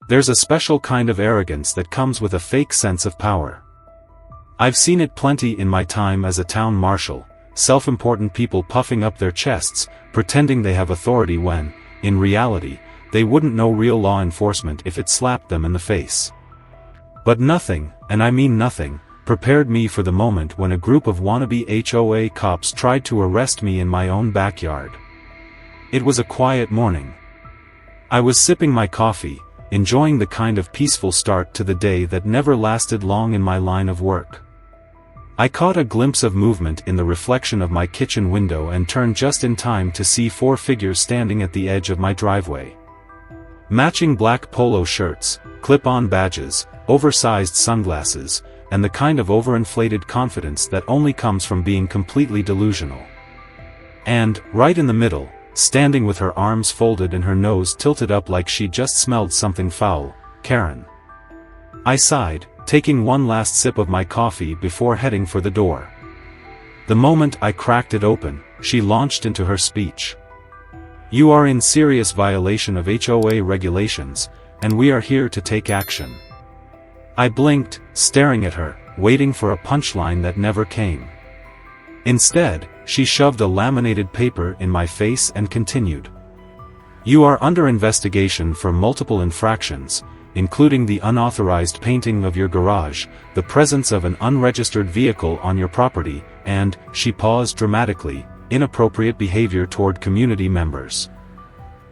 There's a special kind of arrogance that comes with a fake sense of power. I've seen it plenty in my time as a town marshal, self-important people puffing up their chests, pretending they have authority when, in reality, they wouldn't know real law enforcement if it slapped them in the face. But nothing, and I mean nothing, prepared me for the moment when a group of wannabe HOA cops tried to arrest me in my own backyard. It was a quiet morning. I was sipping my coffee, enjoying the kind of peaceful start to the day that never lasted long in my line of work. I caught a glimpse of movement in the reflection of my kitchen window and turned just in time to see 4 figures standing at the edge of my driveway. Matching black polo shirts, clip-on badges, oversized sunglasses, and the kind of overinflated confidence that only comes from being completely delusional. And, right in the middle, standing with her arms folded and her nose tilted up like she just smelled something foul, Karen. I sighed, taking one last sip of my coffee before heading for the door. The moment I cracked it open, she launched into her speech. "You are in serious violation of HOA regulations, and we are here to take action." I blinked, staring at her, waiting for a punchline that never came. Instead, she shoved a laminated paper in my face and continued. "You are under investigation for multiple infractions, including the unauthorized painting of your garage, the presence of an unregistered vehicle on your property, and," she paused dramatically, "inappropriate behavior toward community members."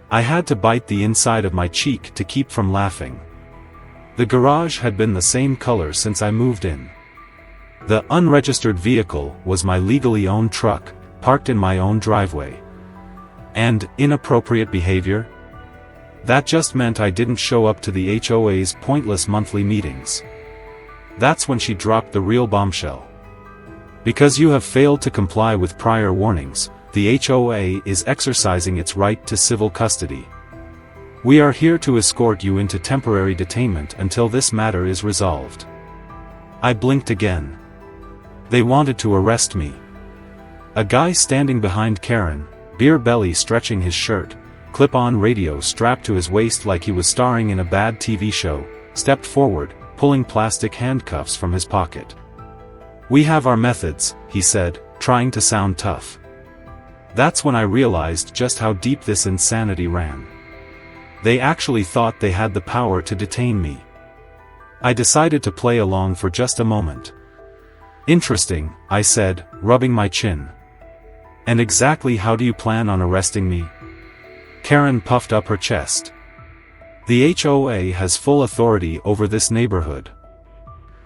I had to bite the inside of my cheek to keep from laughing. The garage had been the same color since I moved in. The unregistered vehicle was my legally owned truck, parked in my own driveway. And inappropriate behavior? That just meant I didn't show up to the HOA's pointless monthly meetings. That's when she dropped the real bombshell. "Because you have failed to comply with prior warnings, the HOA is exercising its right to civil custody. We are here to escort you into temporary detainment until this matter is resolved." I blinked again. They wanted to arrest me. A guy standing behind Karen, beer belly stretching his shirt, clip-on radio strapped to his waist like he was starring in a bad TV show, stepped forward, pulling plastic handcuffs from his pocket. "We have our methods," he said, trying to sound tough. That's when I realized just how deep this insanity ran. They actually thought they had the power to detain me. I decided to play along for just a moment. "Interesting," I said, rubbing my chin. "And exactly how do you plan on arresting me?" Karen puffed up her chest. "The HOA has full authority over this neighborhood."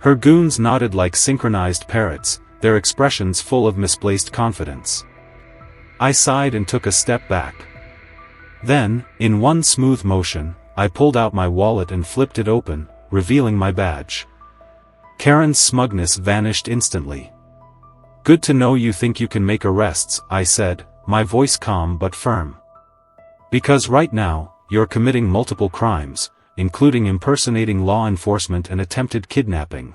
Her goons nodded like synchronized parrots, their expressions full of misplaced confidence. I sighed and took a step back. Then, in one smooth motion, I pulled out my wallet and flipped it open, revealing my badge. Karen's smugness vanished instantly. "Good to know you think you can make arrests," I said, my voice calm but firm. "Because right now, you're committing multiple crimes, including impersonating law enforcement and attempted kidnapping."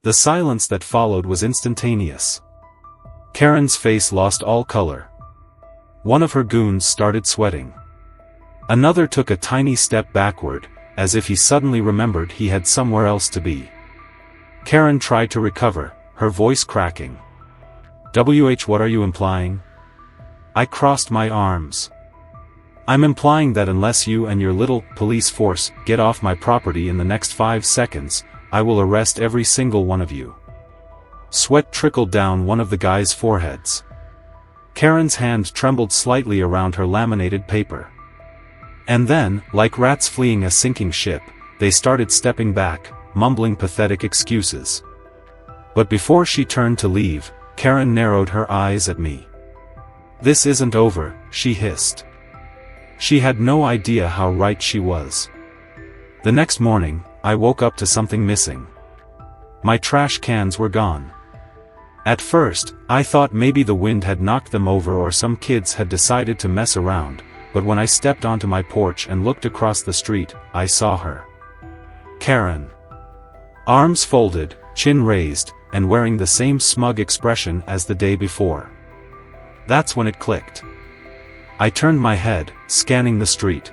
The silence that followed was instantaneous. Karen's face lost all color. One of her goons started sweating. Another took a tiny step backward, as if he suddenly remembered he had somewhere else to be. Karen tried to recover, her voice cracking. What are you implying?" I crossed my arms. "I'm implying that unless you and your little police force get off my property in the next 5 seconds, I will arrest every single one of you." Sweat trickled down one of the guys' foreheads. Karen's hand trembled slightly around her laminated paper. And then, like rats fleeing a sinking ship, they started stepping back, mumbling pathetic excuses. But before she turned to leave, Karen narrowed her eyes at me. "This isn't over," she hissed. She had no idea how right she was. The next morning, I woke up to something missing. My trash cans were gone. At first, I thought maybe the wind had knocked them over or some kids had decided to mess around, but when I stepped onto my porch and looked across the street, I saw her. Karen. Arms folded, chin raised, and wearing the same smug expression as the day before. That's when it clicked. I turned my head, scanning the street.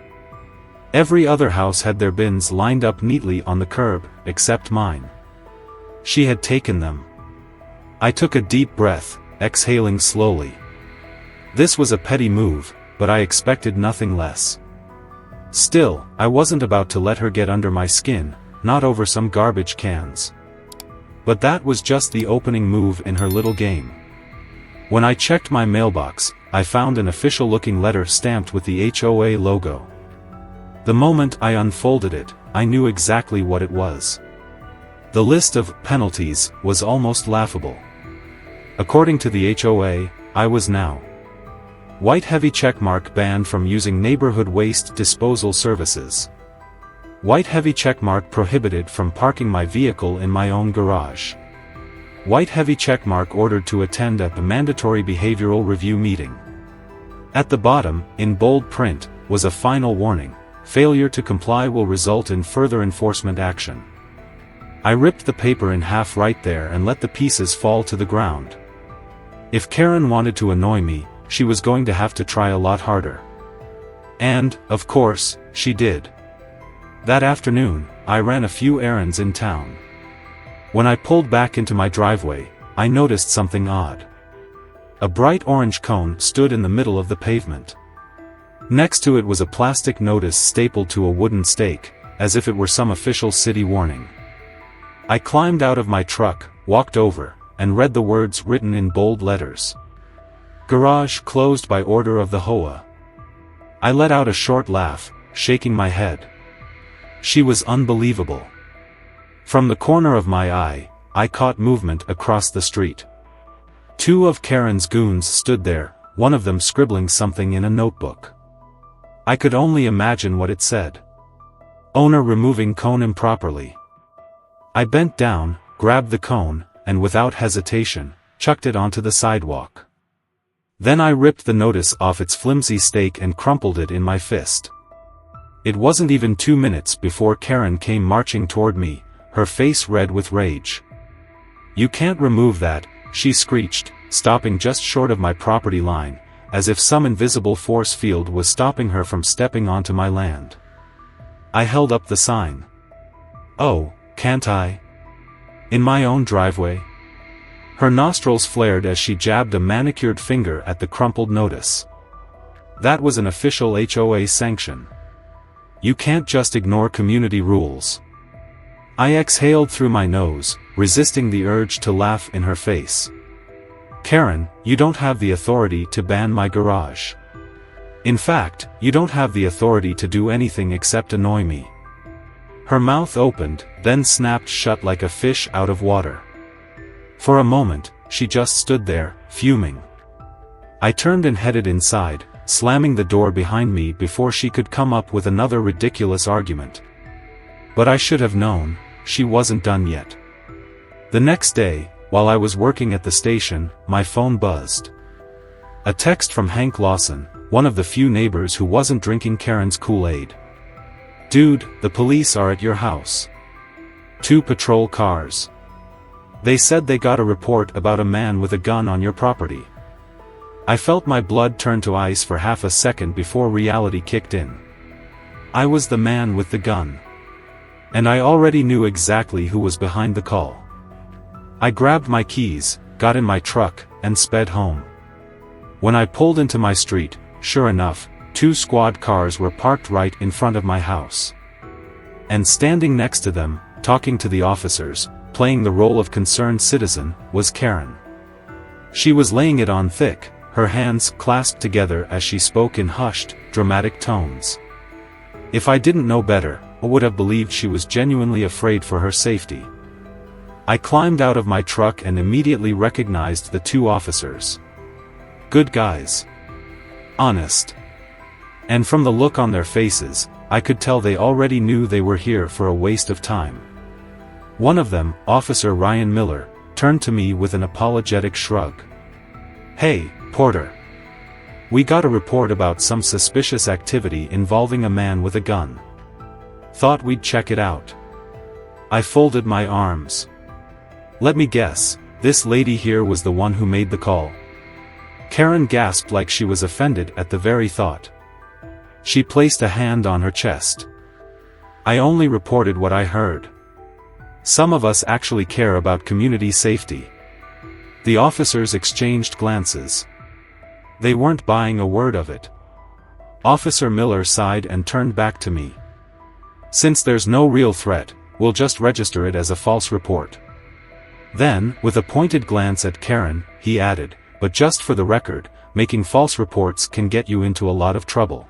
Every other house had their bins lined up neatly on the curb, except mine. She had taken them. I took a deep breath, exhaling slowly. This was a petty move, but I expected nothing less. Still, I wasn't about to let her get under my skin, not over some garbage cans. But that was just the opening move in her little game. When I checked my mailbox, I found an official-looking letter stamped with the HOA logo. The moment I unfolded it, I knew exactly what it was. The list of penalties was almost laughable. According to the HOA, I was now white heavy checkmark banned from using neighborhood waste disposal services. White heavy checkmark prohibited from parking my vehicle in my own garage. White heavy checkmark ordered to attend a mandatory behavioral review meeting. At the bottom, in bold print, was a final warning: failure to comply will result in further enforcement action. I ripped the paper in half right there and let the pieces fall to the ground. If Karen wanted to annoy me, she was going to have to try a lot harder. And, of course, she did. That afternoon, I ran a few errands in town. When I pulled back into my driveway, I noticed something odd. A bright orange cone stood in the middle of the pavement. Next to it was a plastic notice stapled to a wooden stake, as if it were some official city warning. I climbed out of my truck, walked over, and read the words written in bold letters. Garage closed by order of the HOA. I let out a short laugh, shaking my head. She was unbelievable. From the corner of my eye, I caught movement across the street. Two of Karen's goons stood there, one of them scribbling something in a notebook. I could only imagine what it said. Owner removing cone improperly. I bent down, grabbed the cone, and without hesitation, chucked it onto the sidewalk. Then I ripped the notice off its flimsy stake and crumpled it in my fist. It wasn't even 2 minutes before Karen came marching toward me, her face red with rage. "You can't remove that," she screeched, stopping just short of my property line, as if some invisible force field was stopping her from stepping onto my land. I held up the sign. "Oh, can't I? In my own driveway?" Her nostrils flared as she jabbed a manicured finger at the crumpled notice. That was an official HOA sanction. You can't just ignore community rules. I exhaled through my nose, resisting the urge to laugh in her face. "Karen, you don't have the authority to ban my garage. In fact, you don't have the authority to do anything except annoy me." Her mouth opened, then snapped shut like a fish out of water. For a moment, she just stood there, fuming. I turned and headed inside, slamming the door behind me before she could come up with another ridiculous argument. But I should have known, she wasn't done yet. The next day, while I was working at the station, my phone buzzed. A text from Hank Lawson, one of the few neighbors who wasn't drinking Karen's Kool-Aid. "Dude, the police are at your house. 2 patrol cars. They said they got a report about a man with a gun on your property." I felt my blood turn to ice for half a second before reality kicked in. I was the man with the gun. And I already knew exactly who was behind the call. I grabbed my keys, got in my truck, and sped home. When I pulled into my street, sure enough, 2 squad cars were parked right in front of my house. And standing next to them, talking to the officers, playing the role of concerned citizen, was Karen. She was laying it on thick, her hands clasped together as she spoke in hushed, dramatic tones. If I didn't know better, I would have believed she was genuinely afraid for her safety. I climbed out of my truck and immediately recognized the 2 officers. Good guys. Honest. And from the look on their faces, I could tell they already knew they were here for a waste of time. One of them, Officer Ryan Miller, turned to me with an apologetic shrug. "Hey, Porter. We got a report about some suspicious activity involving a man with a gun. Thought we'd check it out." I folded my arms. "Let me guess, this lady here was the one who made the call." Karen gasped like she was offended at the very thought. She placed a hand on her chest. I only reported what I heard. Some of us actually care about community safety. The officers exchanged glances. They weren't buying a word of it. Officer Miller sighed and turned back to me. Since there's no real threat, we'll just register it as a false report. Then, with a pointed glance at Karen, he added, but just for the record, making false reports can get you into a lot of trouble.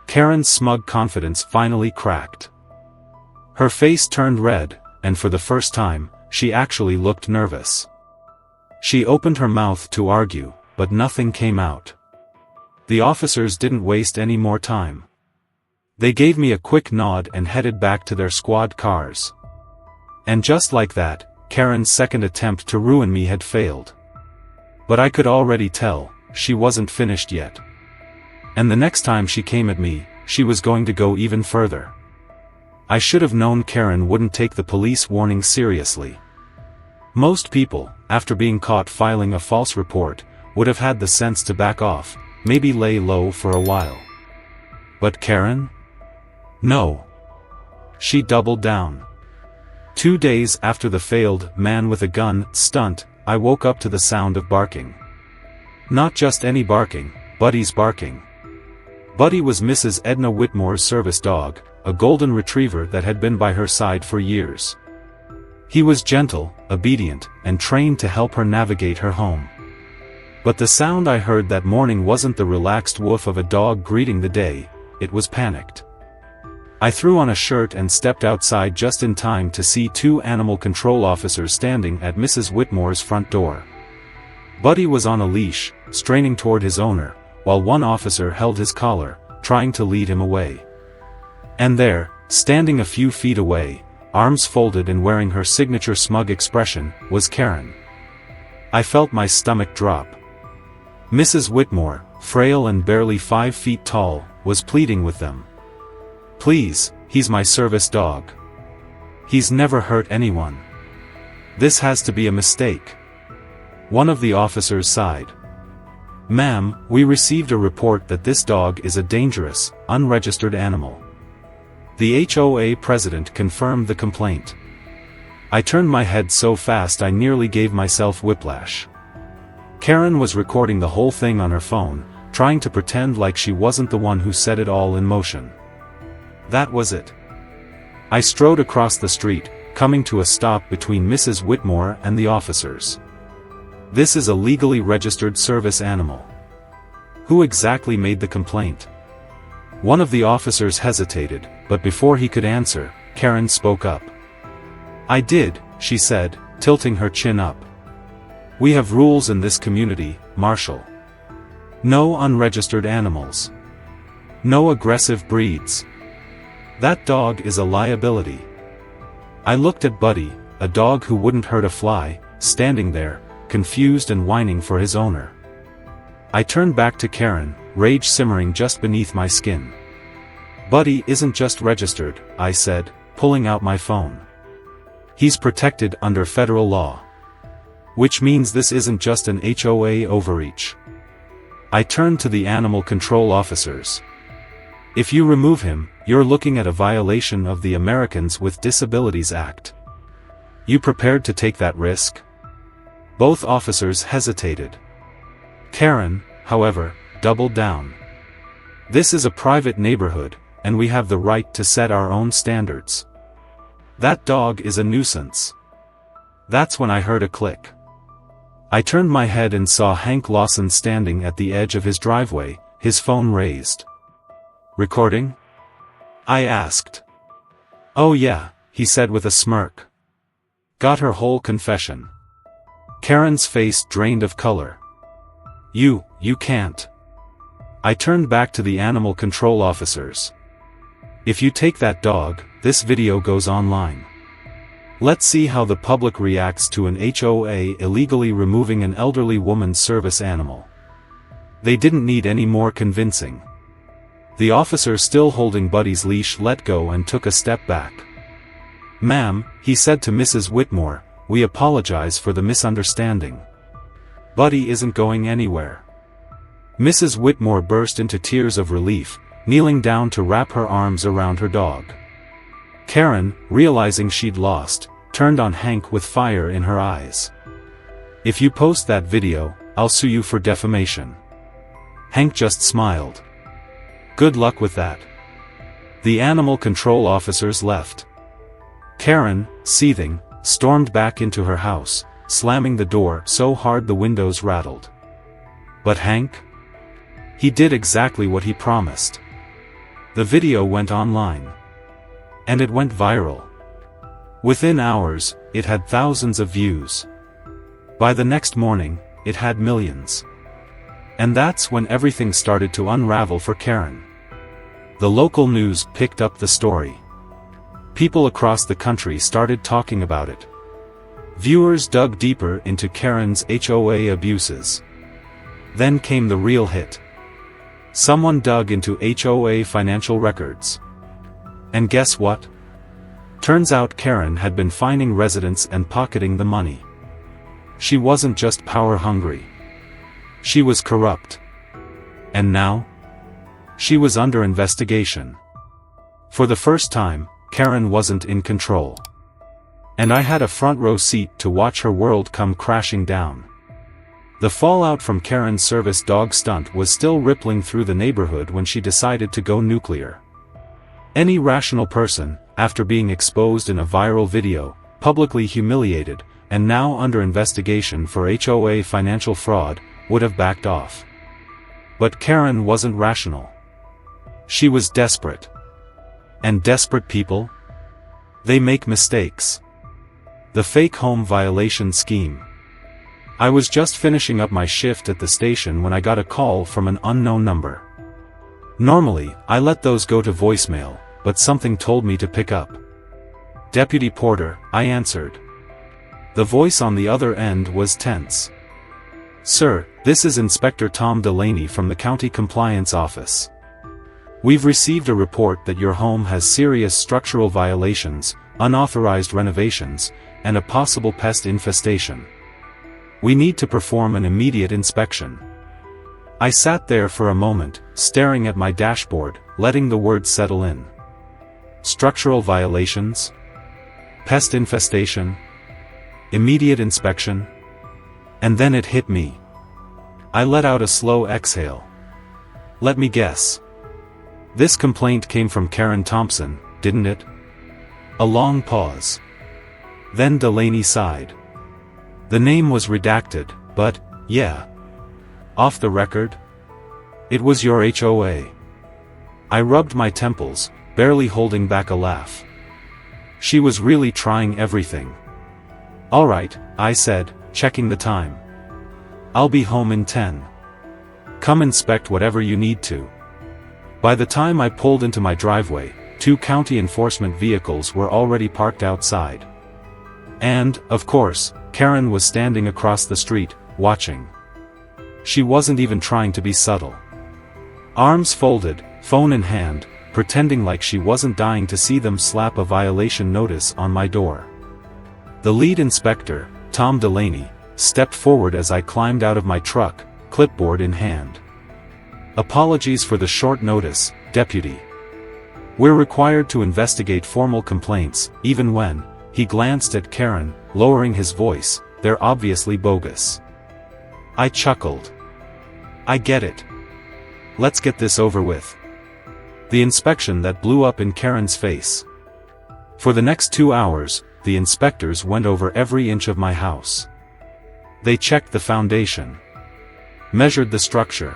Karen's smug confidence finally cracked. Her face turned red, and for the first time, she actually looked nervous. She opened her mouth to argue, but nothing came out. The officers didn't waste any more time. They gave me a quick nod and headed back to their squad cars. And just like that, Karen's second attempt to ruin me had failed. But I could already tell, she wasn't finished yet. And the next time she came at me, she was going to go even further. I should have known Karen wouldn't take the police warning seriously. Most people, after being caught filing a false report, would have had the sense to back off, maybe lay low for a while. But Karen? No. She doubled down. 2 days after the failed man with a gun stunt, I woke up to the sound of barking. Not just any barking, Buddy's barking. Buddy was Mrs. Edna Whitmore's service dog, a golden retriever that had been by her side for years. He was gentle, obedient, and trained to help her navigate her home. But the sound I heard that morning wasn't the relaxed woof of a dog greeting the day, it was panicked. I threw on a shirt and stepped outside just in time to see 2 animal control officers standing at Mrs. Whitmore's front door. Buddy was on a leash, straining toward his owner, while one officer held his collar, trying to lead him away. And there, standing a few feet away, arms folded and wearing her signature smug expression, was Karen. I felt my stomach drop. Mrs. Whitmore, frail and barely 5 feet tall, was pleading with them. Please, he's my service dog. He's never hurt anyone. This has to be a mistake. One of the officers sighed. Ma'am, we received a report that this dog is a dangerous, unregistered animal. The HOA president confirmed the complaint. I turned my head so fast I nearly gave myself whiplash. Karen was recording the whole thing on her phone, trying to pretend like she wasn't the one who set it all in motion. That was it. I strode across the street, coming to a stop between Mrs. Whitmore and the officers. This is a legally registered service animal. Who exactly made the complaint? One of the officers hesitated, but before he could answer, Karen spoke up. I did, she said, tilting her chin up. We have rules in this community, Marshal. No unregistered animals. No aggressive breeds. That dog is a liability. I looked at Buddy, a dog who wouldn't hurt a fly, standing there, confused and whining for his owner. I turned back to Karen, rage simmering just beneath my skin. Buddy isn't just registered, I said, pulling out my phone. He's protected under federal law. Which means this isn't just an HOA overreach. I turned to the animal control officers. If you remove him, you're looking at a violation of the Americans with Disabilities Act. You prepared to take that risk? Both officers hesitated. Karen, however, doubled down. This is a private neighborhood, and we have the right to set our own standards. That dog is a nuisance. That's when I heard a click. I turned my head and saw Hank Lawson standing at the edge of his driveway, his phone raised. Recording? I asked. Oh yeah, he said with a smirk. Got her whole confession. Karen's face drained of color. You can't. I turned back to the animal control officers. If you take that dog, this video goes online. Let's see how the public reacts to an HOA illegally removing an elderly woman's service animal. They didn't need any more convincing. The officer still holding Buddy's leash let go and took a step back. Ma'am, he said to Mrs. Whitmore, we apologize for the misunderstanding. Buddy isn't going anywhere. Mrs. Whitmore burst into tears of relief, kneeling down to wrap her arms around her dog. Karen, realizing she'd lost, turned on Hank with fire in her eyes. "If you post that video, I'll sue you for defamation." Hank just smiled. "Good luck with that." The animal control officers left. Karen, seething, stormed back into her house, slamming the door so hard the windows rattled. But Hank? He did exactly what he promised. The video went online. And it went viral. Within hours, it had thousands of views. By the next morning, it had millions. And that's when everything started to unravel for Karen. The local news picked up the story. People across the country started talking about it. Viewers dug deeper into Karen's HOA abuses. Then came the real hit. Someone dug into HOA financial records. And guess what? Turns out Karen had been fining residents and pocketing the money. She wasn't just power-hungry. She was corrupt. And now? She was under investigation. For the first time, Karen wasn't in control. And I had a front-row seat to watch her world come crashing down. The fallout from Karen's service dog stunt was still rippling through the neighborhood when she decided to go nuclear. Any rational person, after being exposed in a viral video, publicly humiliated, and now under investigation for HOA financial fraud, would have backed off. But Karen wasn't rational. She was desperate. And desperate people? They make mistakes. The fake home violation scheme. I was just finishing up my shift at the station when I got a call from an unknown number. Normally, I let those go to voicemail, but something told me to pick up. "Deputy Porter," I answered. The voice on the other end was tense. "Sir, this is Inspector Tom Delaney from the County Compliance Office. We've received a report that your home has serious structural violations, unauthorized renovations, and a possible pest infestation. We need to perform an immediate inspection." I sat there for a moment, staring at my dashboard, letting the words settle in. Structural violations? Pest infestation? Immediate inspection? And then it hit me. I let out a slow exhale. Let me guess. This complaint came from Karen Thompson, didn't it? A long pause. Then Delaney sighed. The name was redacted, but, yeah. Off the record? It was your HOA. I rubbed my temples, barely holding back a laugh. She was really trying everything. "All right," I said, checking the time. "I'll be home in 10. Come inspect whatever you need to." By the time I pulled into my driveway, 2 county enforcement vehicles were already parked outside. And, of course, Karen was standing across the street, watching. She wasn't even trying to be subtle. Arms folded, phone in hand, pretending like she wasn't dying to see them slap a violation notice on my door. The lead inspector, Tom Delaney, stepped forward as I climbed out of my truck, clipboard in hand. "Apologies for the short notice, Deputy. We're required to investigate formal complaints, even when," he glanced at Karen, lowering his voice, "they're obviously bogus." I chuckled. I get it. Let's get this over with. The inspection that blew up in Karen's face. For the next 2 hours, the inspectors went over every inch of my house. They checked the foundation. Measured the structure.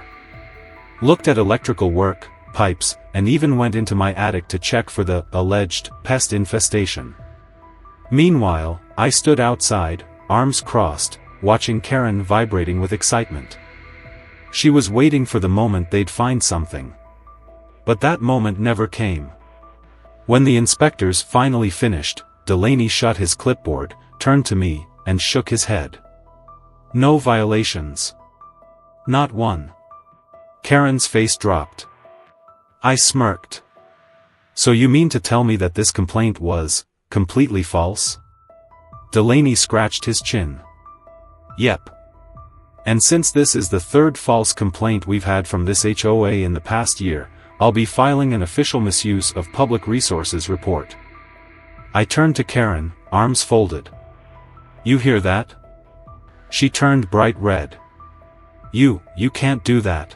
Looked at electrical work, pipes, and even went into my attic to check for the alleged pest infestation. Meanwhile, I stood outside, arms crossed, watching Karen vibrating with excitement. She was waiting for the moment they'd find something. But that moment never came. When the inspectors finally finished, Delaney shut his clipboard, turned to me, and shook his head. "No violations. Not one." Karen's face dropped. I smirked. "So you mean to tell me that this complaint was completely false?" Delaney scratched his chin. "Yep. And since this is the 3rd false complaint we've had from this HOA in the past year, I'll be filing an official misuse of public resources report." I turned to Karen, arms folded. "You hear that?" She turned bright red. You can't do that.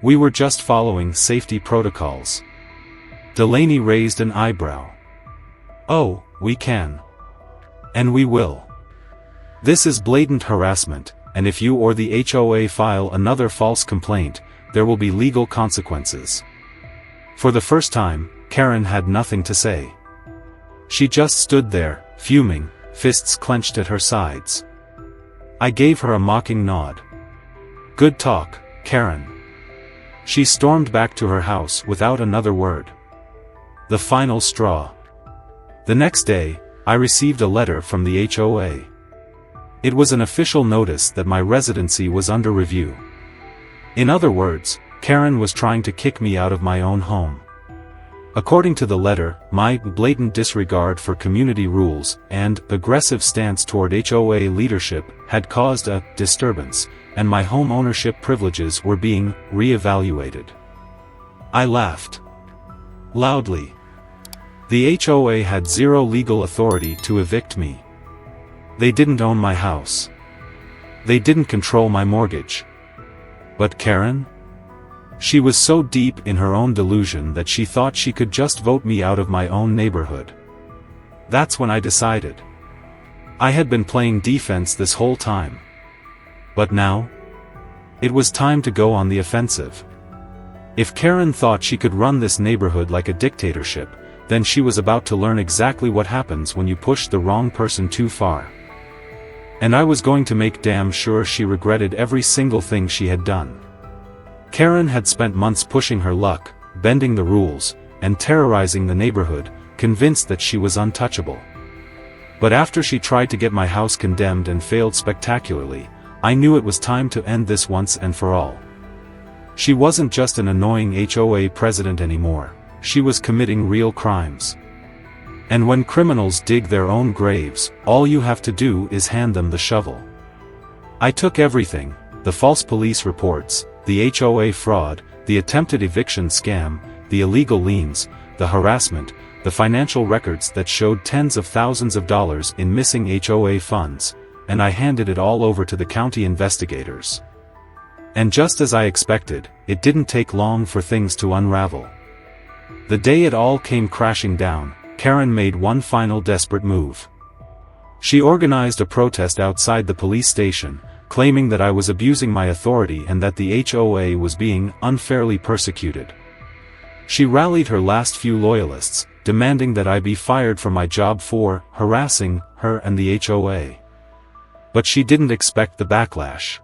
We were just following safety protocols." Delaney raised an eyebrow. "Oh, we can. And we will. This is blatant harassment, and if you or the HOA file another false complaint, there will be legal consequences." For the first time, Karen had nothing to say. She just stood there, fuming, fists clenched at her sides. I gave her a mocking nod. "Good talk, Karen." She stormed back to her house without another word. The final straw. The next day, I received a letter from the HOA. It was an official notice that my residency was under review. In other words, Karen was trying to kick me out of my own home. According to the letter, my blatant disregard for community rules and aggressive stance toward HOA leadership had caused a disturbance, and my home ownership privileges were being re-evaluated. I laughed loudly. The HOA had zero legal authority to evict me. They didn't own my house. They didn't control my mortgage. But Karen? She was so deep in her own delusion that she thought she could just vote me out of my own neighborhood. That's when I decided. I had been playing defense this whole time. But now? It was time to go on the offensive. If Karen thought she could run this neighborhood like a dictatorship, then she was about to learn exactly what happens when you push the wrong person too far. And I was going to make damn sure she regretted every single thing she had done. Karen had spent months pushing her luck, bending the rules, and terrorizing the neighborhood, convinced that she was untouchable. But after she tried to get my house condemned and failed spectacularly, I knew it was time to end this once and for all. She wasn't just an annoying HOA president anymore, she was committing real crimes. And when criminals dig their own graves, all you have to do is hand them the shovel. I took everything, the false police reports, the HOA fraud, the attempted eviction scam, the illegal liens, the harassment, the financial records that showed tens of thousands of dollars in missing HOA funds, and I handed it all over to the county investigators. And just as I expected, it didn't take long for things to unravel. The day it all came crashing down, Karen made one final desperate move. She organized a protest outside the police station, claiming that I was abusing my authority and that the HOA was being unfairly persecuted. She rallied her last few loyalists, demanding that I be fired from my job for harassing her and the HOA. But she didn't expect the backlash.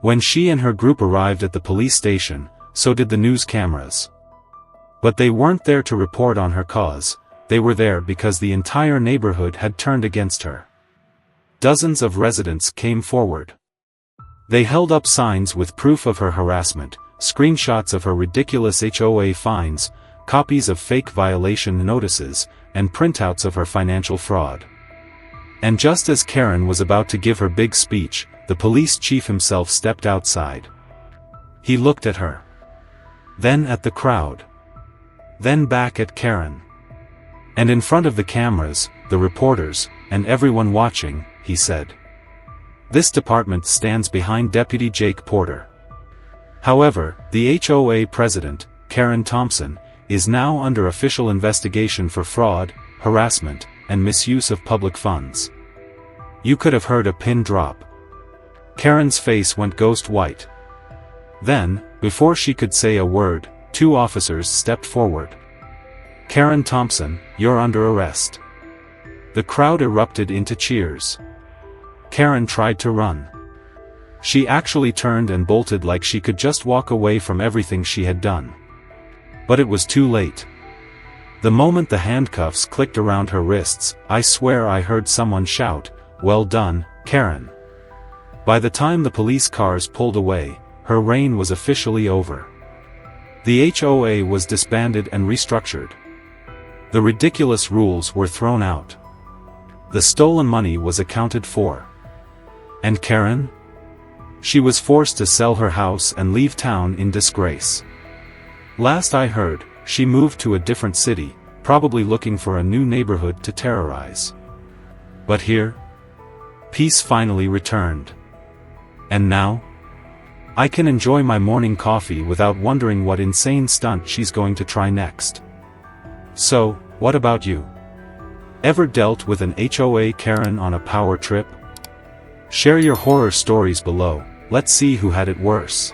When she and her group arrived at the police station, so did the news cameras. But they weren't there to report on her cause, they were there because the entire neighborhood had turned against her. Dozens of residents came forward. They held up signs with proof of her harassment, screenshots of her ridiculous HOA fines, copies of fake violation notices, and printouts of her financial fraud. And just as Karen was about to give her big speech, the police chief himself stepped outside. He looked at her. Then at the crowd. Then back at Karen. And in front of the cameras, the reporters, and everyone watching, he said, "This department stands behind Deputy Jake Porter." However, the HOA president, Karen Thompson, is now under official investigation for fraud, harassment, and misuse of public funds. You could have heard a pin drop. Karen's face went ghost white. Then, before she could say a word, two officers stepped forward. "Karen Thompson, you're under arrest." The crowd erupted into cheers. Karen tried to run. She actually turned and bolted like she could just walk away from everything she had done. But it was too late. The moment the handcuffs clicked around her wrists, I swear I heard someone shout, "Well done, Karen." By the time the police cars pulled away, her reign was officially over. The HOA was disbanded and restructured. The ridiculous rules were thrown out. The stolen money was accounted for. And Karen? She was forced to sell her house and leave town in disgrace. Last I heard, she moved to a different city, probably looking for a new neighborhood to terrorize. But here, peace finally returned. And now, I can enjoy my morning coffee without wondering what insane stunt she's going to try next. So, what about you? Ever dealt with an HOA Karen on a power trip? Share your horror stories below, let's see who had it worse.